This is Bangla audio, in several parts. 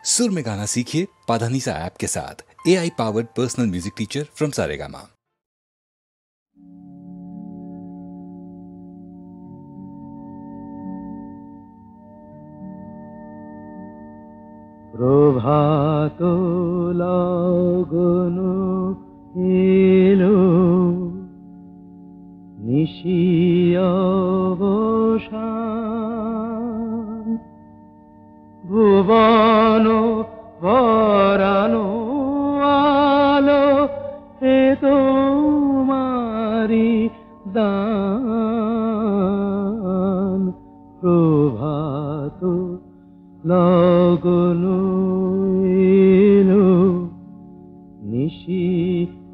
सुर में गाना सीखिए पाधानीसा ऐप के साथ। AI powered personal music teacher from Saregama. প্রভাত লগন এলো নিশি অবসান, ভুবন ভরানো আলো এ তোমারি দান। প্রভাত লগন এলো নিশি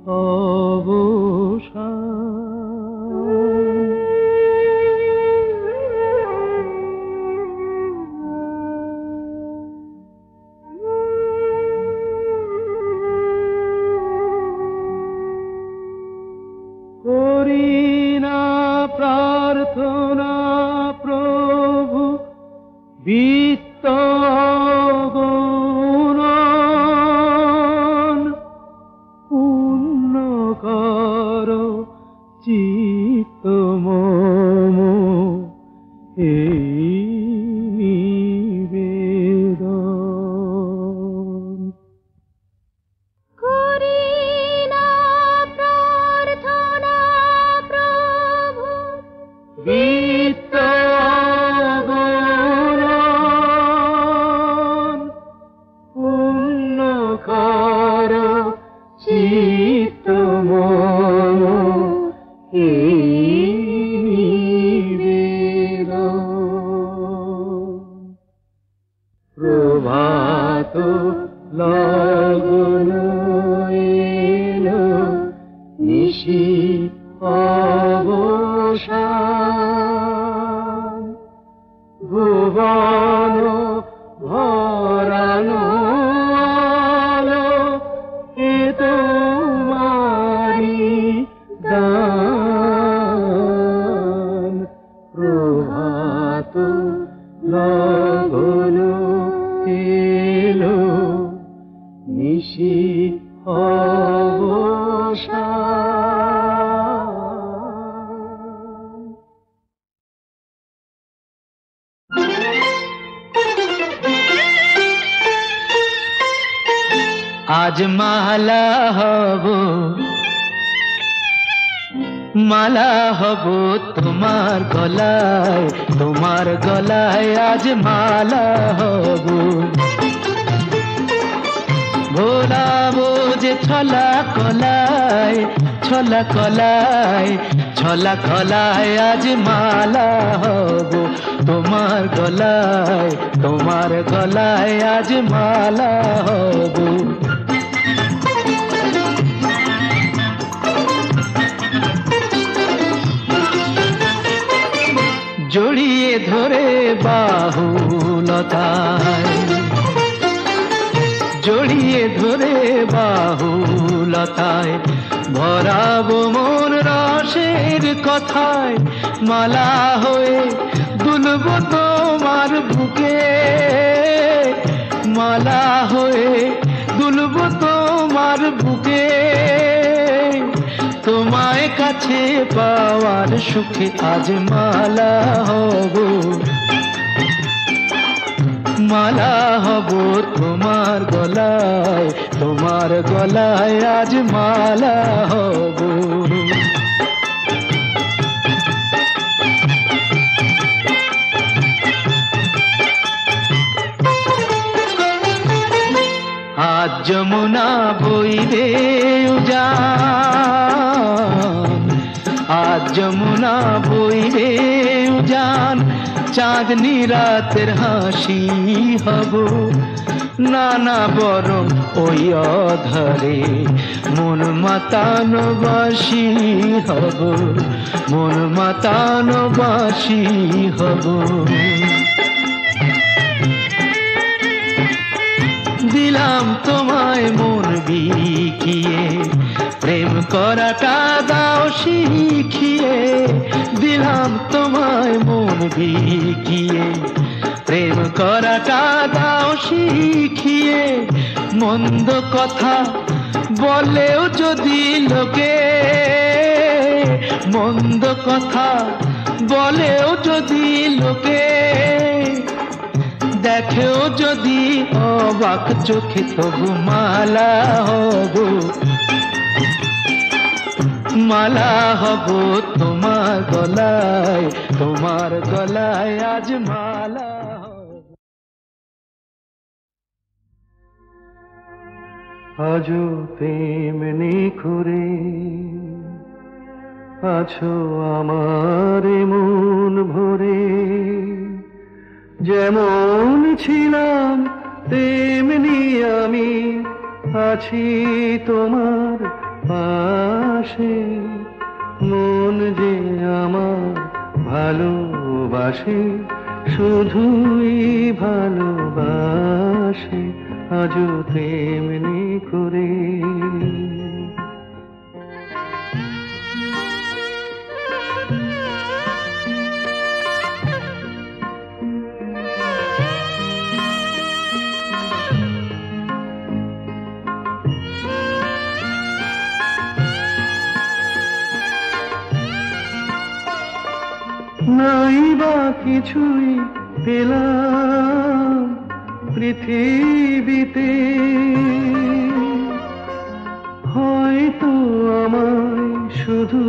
অবসান। করি না প্রার্থনা প্রভু বিত্ত গুণন, পূর্ণ কর চিত্ত মম এই নিবেদন। করি না প্রার্থনা প্রভু বিত্ত গুণন, পূর্ণ কর চিত্ত মম এই নিবেদন। প্রভাত লগন এলো নিশি অবসান, ভুবন ভরানো আলো এ তোমারি দান। প্রভাত লগন এলো নিশি অবসান। আজ মালা হব, মালা হব তোমার গলায়, তোমার গলায় আজ মালা হব। ভোলাবো যে ছলা কলায়, ছলা কলায়, ছলা কলায় আজ মালা হব তোমার গলায়, তোমার গলায় আজ মালা হব। জড়িয়ে ধরে বাহুলতায়, জড়িয়ে ধরে বাহুলতায়, ভরাবো মন রসের কথায়, মালা হয়ে দুলব তোমার বুকে, মালা হয়ে দুলব তোমার বুকে। তোমায় কাছে পাওয়ার সুখে আজ মালা হব, মালা হব তোমার গলায়, তোমার গলায় আজ মালা হব। আজ যমুনা বইবে উজান, আজ যমুনা বইবে উজান, চাঁদনি রাতের হাসি হব, নানা বরং ওই অধরে মন মাতানো বাসি হব, মন মাতানো বাসি হব। দিলাম তোমায় মন বিকিয়ে, প্রেম করাটা দাও শিখিয়ে, দিলাম তোমায় মন বিকিয়ে, প্রেম করাটা দাও শিখিয়ে। মন্দ কথা বলেও যদি লোকে, মন্দ কথা বলেও যদি লোকে, দেখেও যদি অবাক চোখে, তবু মালা হব, মালা হব তোমার গলায়, তোমার গলায় আজ মালা হব। আজও তেমনি করে আছো আমার মন ভরে, যেমন ছিলাম তেমনি আমি আছি তোমার পাশে। মন যে আমার ভালোবাসে, শুধুই ভালোবাসে, আজও তেমনি করে। নাই বা কিছুই পেলাম পৃথিবীতে, হয়তো আমায় শুধু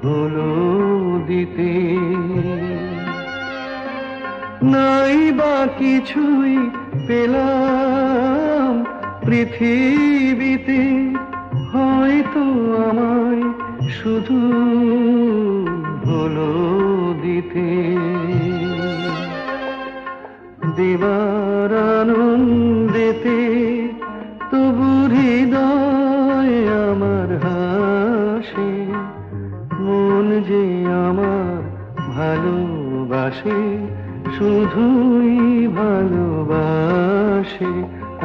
হলো দিতে। নাই বা কিছুই পেলাম পৃথিবীতে, হয়তো আমায় শুধু হলো দিতে। দেবার আনন্দেতে তবু হৃদয় আমার হাসে। মন যে আমার ভালোবাসে, শুধুই ভালোবাসে,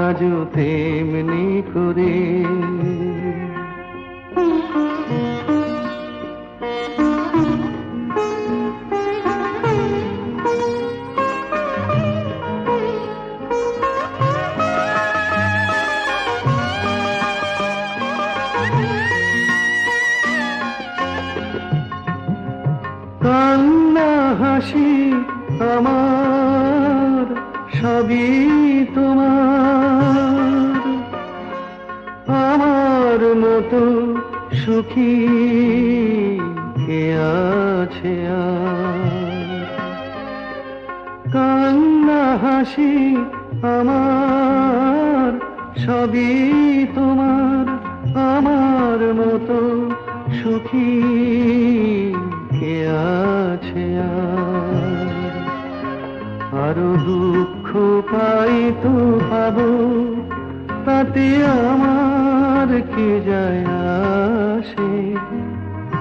আজও তেমনি করে। কান্না হাসি আমার সবই তোমার, আমার মতো সুখী কে আছে আর। কান্না হাসি আমার সবই তোমার, আমার মতো সুখী কে আছে আর। আরো দুঃখ পাই তো পাবো, তাতে আমার কি যায় আসে।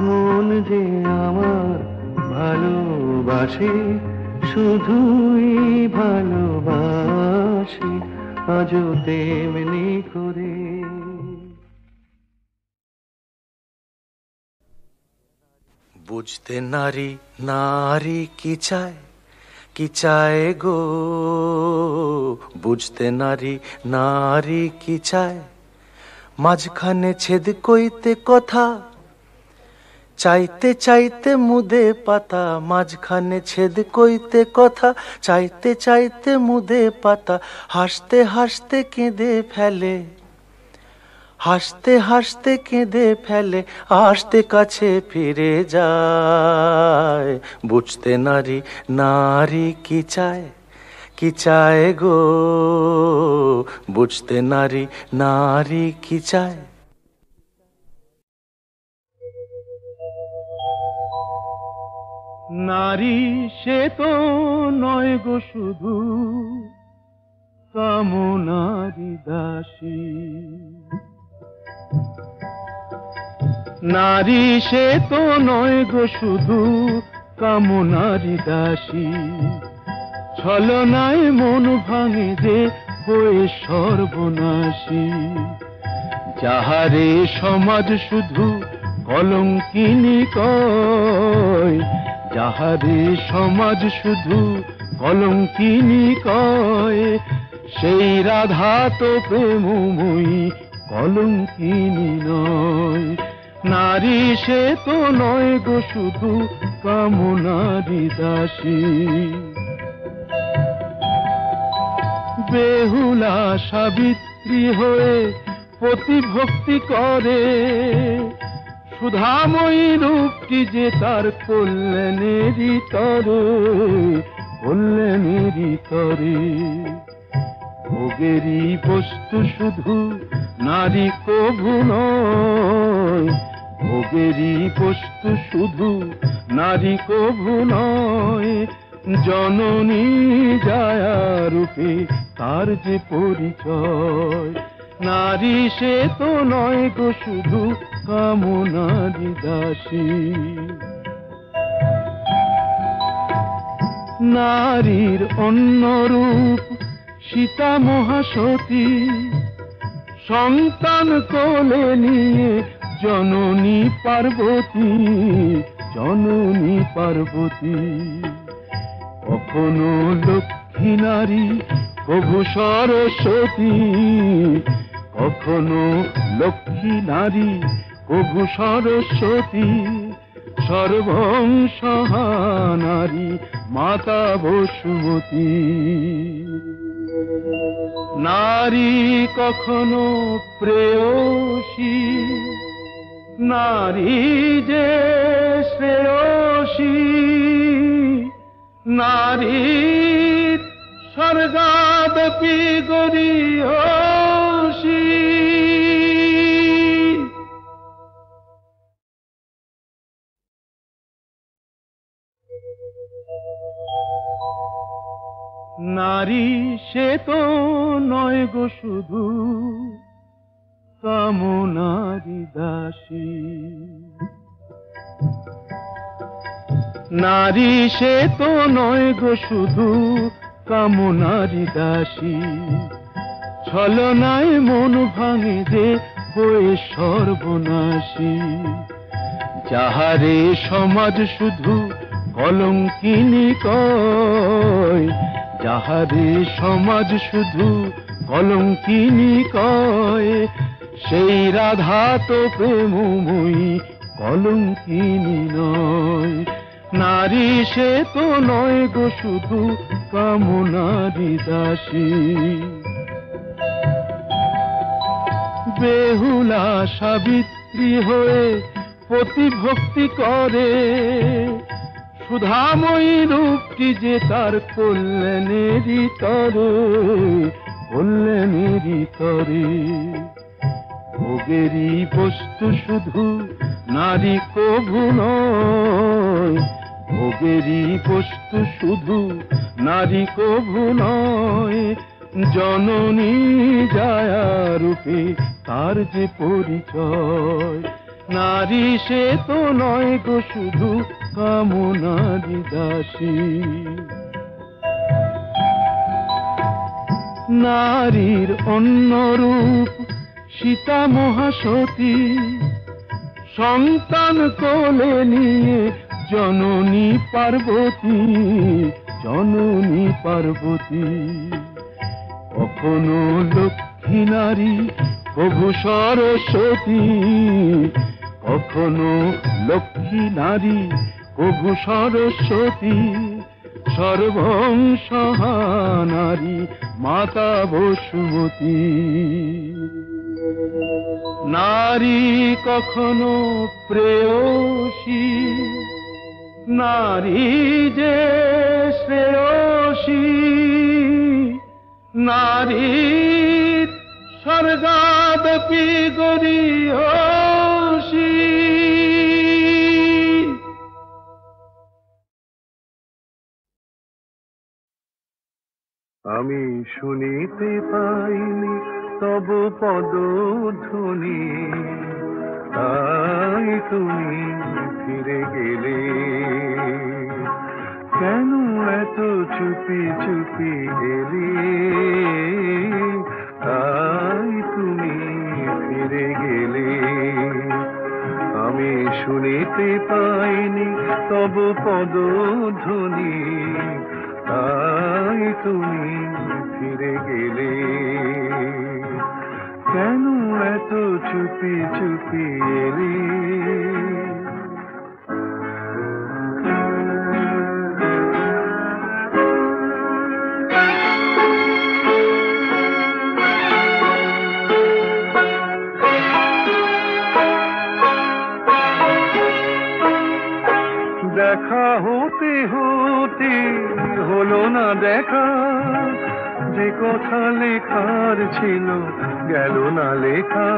মন যে আমার ভালোবাসে, শুধুই ভালোবাসে, আজও তেমনি করে। বুঝতে নারী নারী কি চায়, কি চায় গো, বুঝতে নারী নারী কি চায়। মাঝখানে ছেদ কইতে কথা, চাইতে চাইতে মুদে পাতা। মাঝখানে ছেদ কইতে কথা, চাইতে চাইতে মুদে পাতা। হাসতে হাসতে কেঁদে ফেলে, হাসতে হাসতে কেঁদে ফেলে, আসতে কাছে ফিরে যায়। বুঝতে নারী নারী কি চায়, কি চায় গো, বুঝতে নারী নারী কি চায়। নারী সে তো নয় গো শুধু কামনারি দাসী, নারী সে তো নয় গো শুধু কামনারি দাসী। ছলনায় মন ভাঙে যে হয়ে সর্বনাশী, যাহারে সমাজ শুধু কলঙ্কিনী কয়, যাহারে সমাজ শুধু কলঙ্কিনী কয়, সেই রাধা তো প্রেমময়ী, কলঙ্কিনী নয়। নারী সে তো নয় গো শুধু কামনারি দাসী। বেহুলা সাবিত্রী হয়ে প্রতিভক্তি করে, সুধাময়ী রূপটি যে তার কল্যাণেরই তরে, কল্যাণেরই তরে। ভোগেরই বস্তু শুধু নারী কভু নয়, ভোগেরই বস্তু শুধু নারী কভু নয়। জননী জায়া রূপে তার যে পরিচয়, নারী সে তো নয় গো শুধু কামনারি দাসী। নারীর অন্য রূপ সীতা মহাসতী, সন্তান কোলে নিয়ে জননী পার্বতী, জননী পার্বতী। কখনো লক্ষ্মী নারী প্রভু সরস্বতী, কখনো লক্ষ্মী নারী প্রভু সরস্বতী। সর্বংসহা নারী মাতা বসুমতী। নারী কখনো প্রেয়সী, নারী যে শ্রেয়সী। নারীর স্বর্গাদপি গরীয়সী। নারী সে তো নয় গো শুধু কামনারি দাসী। নারী সে তো নয় গো শুধু কামনারি দাসী। ছলনায় মন ভাঙে যে হয়ে সর্বনাশী। যাহারে সমাজ শুধু কলঙ্কিনী কয়, যাহারে সমাজ শুধু কলঙ্কিনী কয়। সেই রাধা তো প্রেমময়ী, কলঙ্কিনী নয়। নারী সে তো নয় গো শুধু কামনারি দাসী। বেহুলা সাবিত্রী হয়ে প্রতিভক্তি করে, সুধাময়ী রূপটি যে তার কল্যাণেরই তরে, কল্যাণেরই তরে। ভোগেরই বস্তু শুধু নারী কভু নয়, ভোগেরই বস্তু শুধু নারী কভু নয়। জননী জায়া রূপে তার যে পরিচয়, নারী সে তো নয় গো শুধু কামনারি দাসী। নারীর অন্য রূপ সীতা মহাসতী, সন্তান কোলে নিয়ে জননী পার্বতী, জননী পার্বতী। কখনো লক্ষ্মী নারী প্রভু সরস্বতী, কখনো লক্ষ্মী নারী প্রভু সরস্বতী। সর্বংসহা নারী মাতা বসুমতী। নারী কখনো প্রেয়সী, নারী যে শ্রেয়সী। নারীর স্বর্গাদপি গরীয়সী। আমি শুনিতে পাইনি তব পদধ্বনি, তাই তুমি ফিরে গেলে। কেন এত চুপি চুপি এলে, তাই তুমি ফিরে গেলে। আমি শুনিতে পাইনি তব পদধ্বনি, তাই তুমি ফিরে গেলে কেন এত চুপি চুপি এলে দেখা হতে হতে হলো না দেখা যে কথা লেখার ছিল গেল না লেখা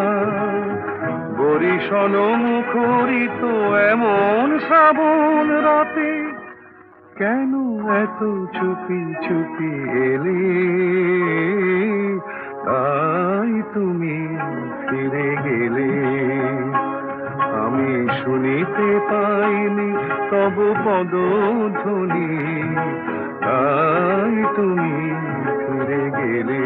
বরিশাল মুখরিত এমন শ্রাবণ রাতে কেন এত চুপি চুপি এলে তাই তুমি ফিরে গেলে আমি শুনিতে পাইনি তব পদধ্বনি তাই তুমি ফিরে গেলে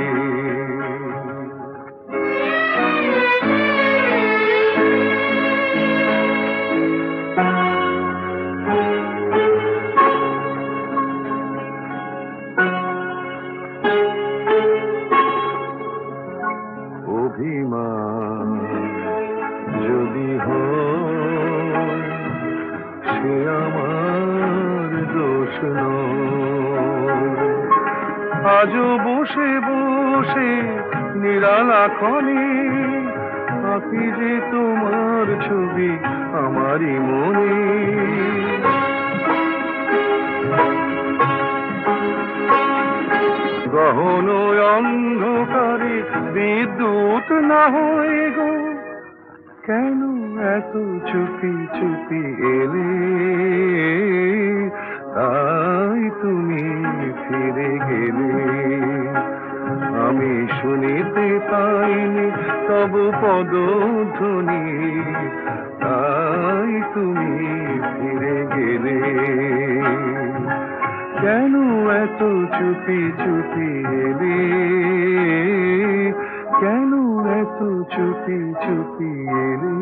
অভিমান যদি হয় সে আমার দোষ নয় আজও বসে বসে নিরালাক্ষণে আঁকি যে তোমার ছবি আমারই মনে গহন অন্ধকারে বিদ্যুৎ না হয় গো কেন এত চুপি চুপি এলে তাই তুমি ফিরে গেলে আমি শুনিতে পাইনি তব পদধ্বনি তাই তুমি ফিরে গেলে কেন এত চুপি চুপি এলে কেন এত চুপি চুপি এলে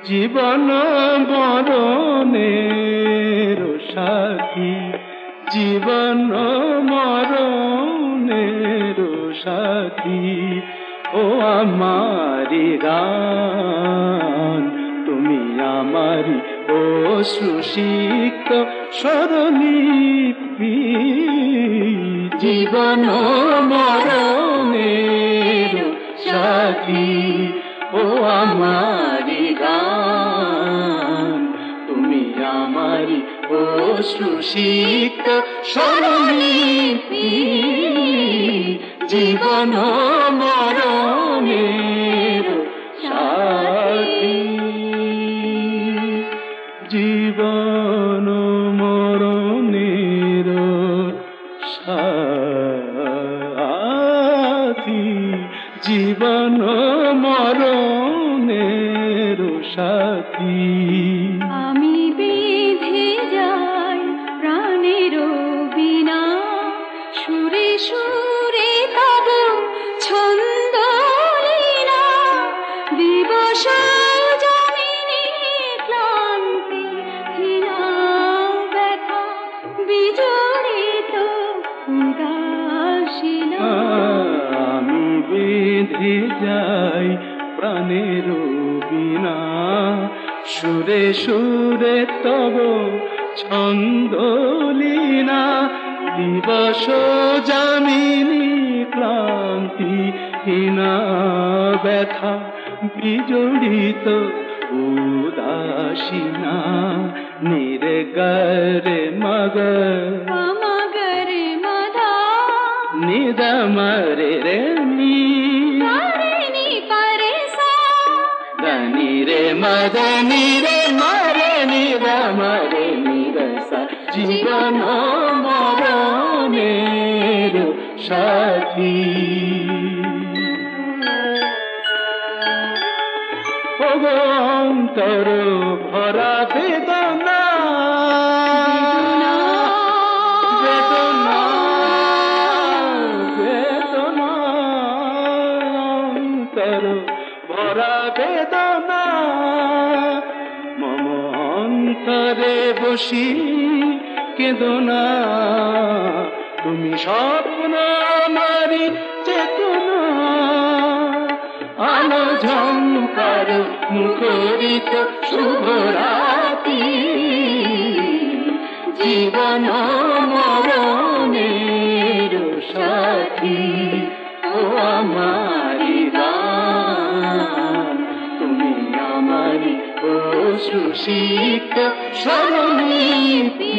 জীবন মরণের সাথী জীবন মরণের সাথী ও আমারি গান তুমি আমারি ও সুশিক্ত স্বরলিপি জীবন মরণের সাথী ও আমারি গান তুমি আমারি ও সুশিক্ত স্বরলিপি জীবন মরণের সাথী জীবন মরণের সাথী জীবন মরণের সাথী আমি বেঁধে যাই প্রাণের বিনা সুরে সুরে তব ছন্দ লীলা দিবস জমিনে ক্লান্তি হীনা ব্যথা বিজড়িত উদাসীনা আমি বেঁধে যাই প্রাণের বিনা সুরে সুরে তব ছন্দ লীনা দিবস যামিনী ক্লান্তি হীনা ব্যথা বিজড়িত উদাসীনা নিরে গরে মগ মগরে মধা নিদ মরে রে নি রে নি পরে সা దని রে মদনি রে মরে নিদ মরে নিদ সা জীবন মরণের সাথী অন্তর ভরা বেদনা বেদনা বেদনা অন্তর ভরা বেদনা মম অন্তরে বসি কেদনা তুমি স্বপ্ন আমারি চেতনা আলো ঝঙ্কার মুখরিত শুভরাতি জীবন মরণের সাথী ও আমারি রাম তুমি আমারি অশ্রুসিক্ত স্মরণীতি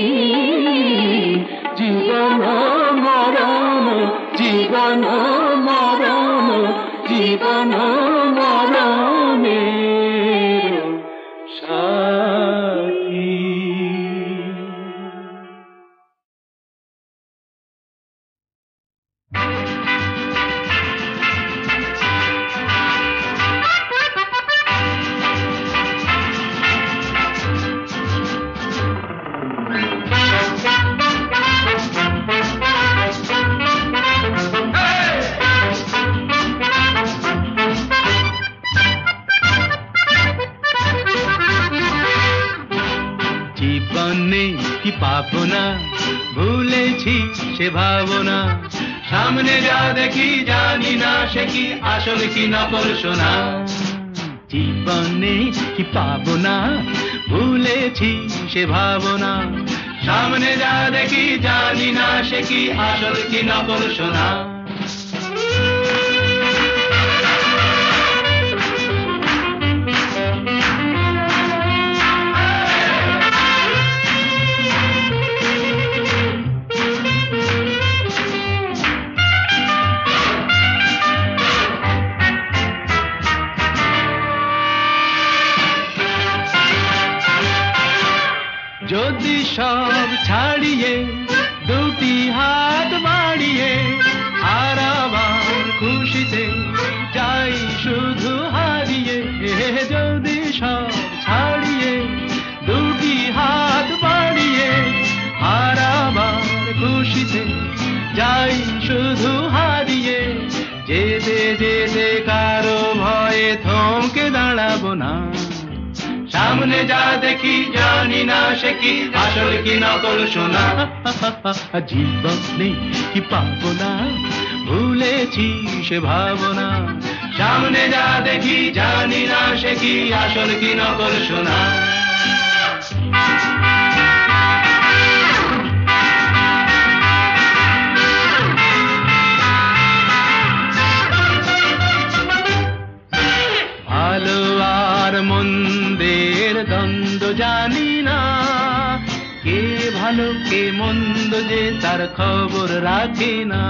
জীবন মরণ জীবন মরণ জীবন মরণের সাথী জীবনে কি পাবো না ভুলেছি সে ভাবনা সামনে যা দেখি জানি না সে কি আসল কি নকল শোনা জীবনে কি পাবো না ভুলেছি সে ভাবনা সামনে যা দেখি জানি না সে কি আসল কি নকল শোনা যদি সব ছাড়িয়ে দুটি হাত বাড়িয়ে আর আবার খুশিতে যাই শুধু হারিয়ে যদি সব ছাড়িয়ে দুটি হাত বাড়িয়ে আর আবার খুশিতে যাই শুধু হারিয়ে যেতে যেতে কারো ভয়ে থমকে দাঁড়াবো না সামনে যা দেখি জানি না সে কি আসল কি নকল শোনা জীবনে কি পাবো না ভুলেছি সে ভাবনা সামনে যা দেখি জানি না সে কি আসল কি নকল শোনা ভালো আর মন্দের দ্বন্দ্ব জানি না কে ভালো কে মন্দ যে তার খবর রাখে না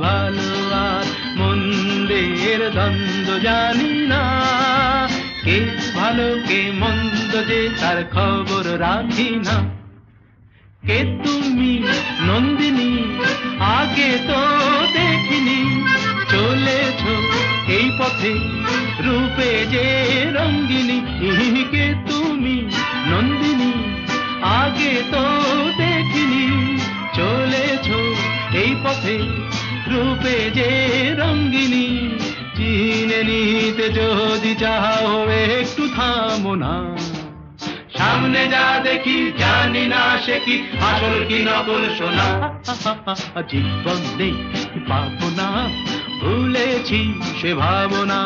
ভালো আর মন্দের দ্বন্দ্ব জানি না কে ভালো কে মন্দ যে তার খবর রাখি না কে তুমি নন্দিনী আগে তো দেখিনি চলেছ এই পথে রূপে যে রঙ্গিনী কে তুমি নন্দিনী আগে তো দেখিনি চলেছ এই পথে রূপে যে রঙ্গিনী চিনে নিতে যদি চাও একটু থামো না সামনে যা দেখি জানি না সে কি আসল কি নকল শোনা জীবনে পাবো না ভুলেছি সে ভাবনা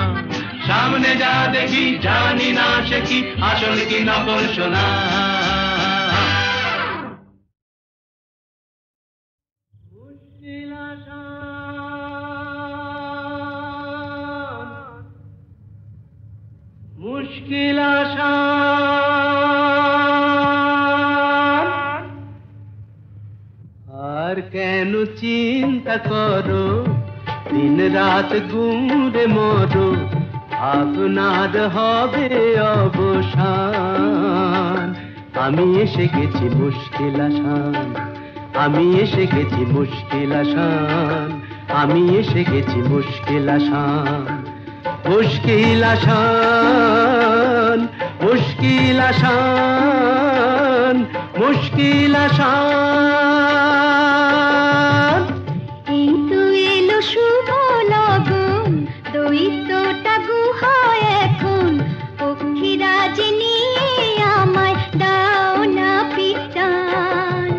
সামনে যা দেখি জানি না সে কি আসল কি নকল শোনা মুশকিল আশা আর কেন চিন্তা করো, দিন রাত গুমরে মরো, আপনার হবে অবসান। আমি এসে গেছি মুশকিল আসান, আমি এসে গেছি মুশকিল আসান, আমি এসে গেছি মুশকিল আসান। মুশকিল আসান, মুশকিল আসান, মুশকিল আসান। এই তো এলো শুভ লগন, দৈত্যটা গুহায় এখন, পক্ষীরাজ নিয়ে আমায় দাও না পিটান।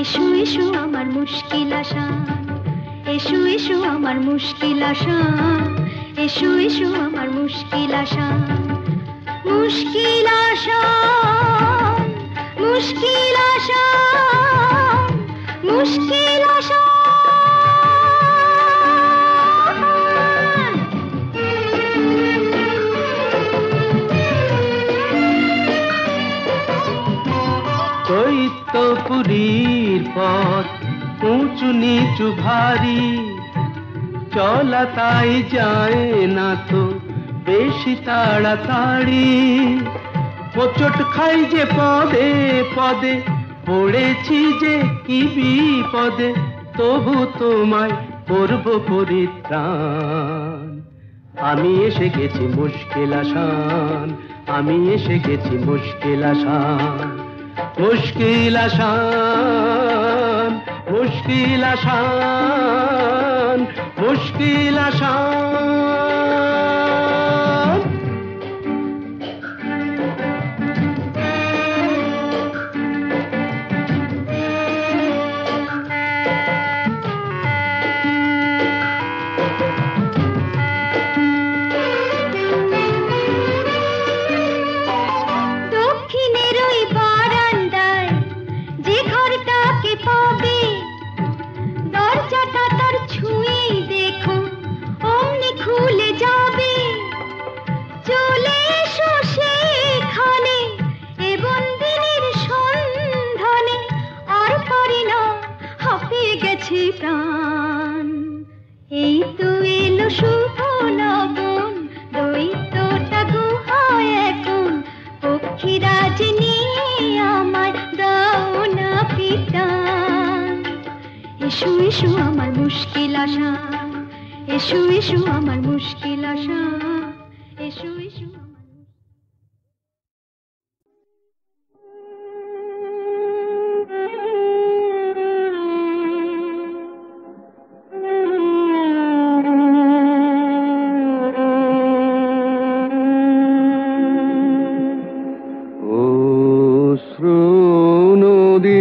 এসো এসো আমার মুশকিল আসান, এসো এসো আমার মুশকিল আসান, এসো এসো আমার মুশকিল আসান। মুশকিল আসান, মুশকিল আসান, মুশকিল আসান। দৈত্যপুরীর পথ উঁচু নিচু ভারী, চলা তাই যায় না তো বেশি তাড়াতাড়ি। হোঁচট খাই যে পদে পদে, পড়েছি যে কি বিপদে, তবু তোমায় করব পরিত্রাণ। আমি এসে গেছি মুশকিল আসান, আমি এসে গেছি মুশকিল আসান। মুশকিল আসান, মুশকিল আসান, মুশকিল আসান। দক্ষিণের ওই বারান্দায় যে ঘরটাকে পাবে, দরজাটা তার ছুঁয়েই দেখো অমনি খুলে যাবে। চলে এসো সেখানে এ বন্দিনীর সন্ধানে, আর পারি না হাঁপিয়ে গেছে প্রাণ। এই তো এলো শুভ লগন, দৈত্যটা গুহায় এখন, পক্ষীরাজ নিয়ে আমায় দাও না পিটান। এসো এসো আমার মুশকিল আসান, এসো এসো আমার মুশকিল আসান, এসো এসো আমার।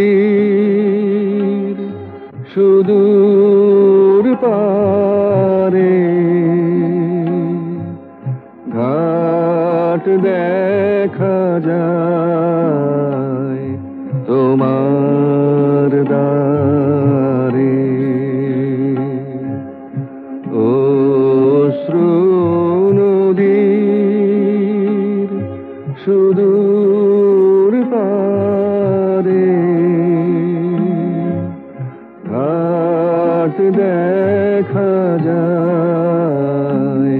নদীর সুদূর পারে ঘাট দেখা যায় তোমার দ্বারে। অশ্রু নদীর সুদূর পারে ঘাট দেখা যায়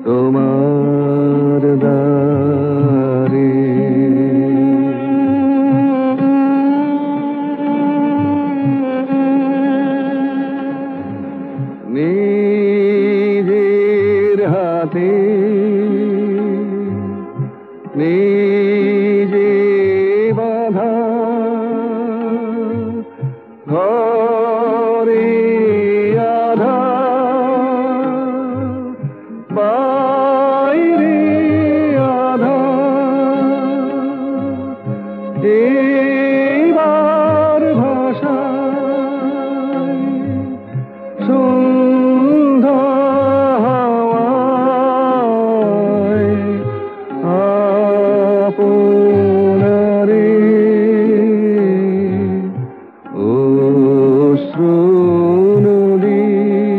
তোমার দ্বারে। নিজের হাতে নিজে বাধা ঘরে আধা, বাইরে আধা, এবার ভাষায় সন্ধ্যা হাওয়ায় আপনারে। অশ্রু নদীর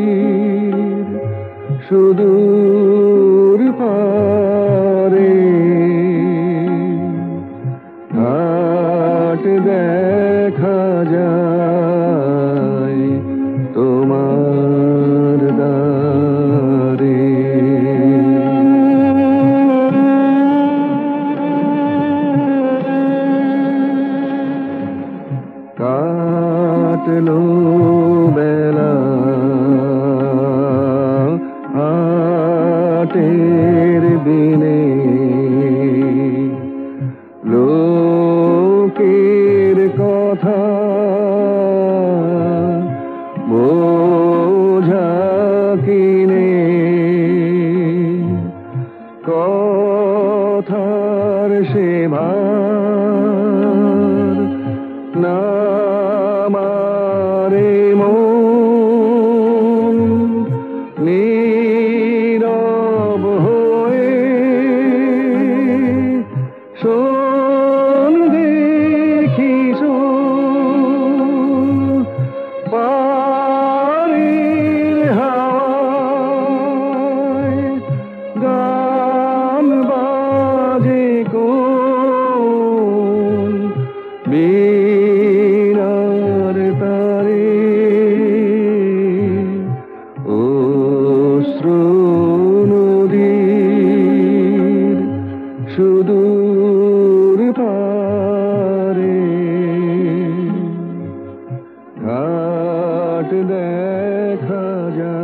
সুদূর পারে ঘাট দেখা যায় কাটলো বেলা হাটের দিনে লোকের কথা বোঝা কিনে কথার সে ভার না মারে মন নীরব হয়ে শোন দেখি পারের হাওয়ায় গান বাজে কোন বীণার তারে অশ্রু নদীর সুদূর পারে ঘাট দেখা যায়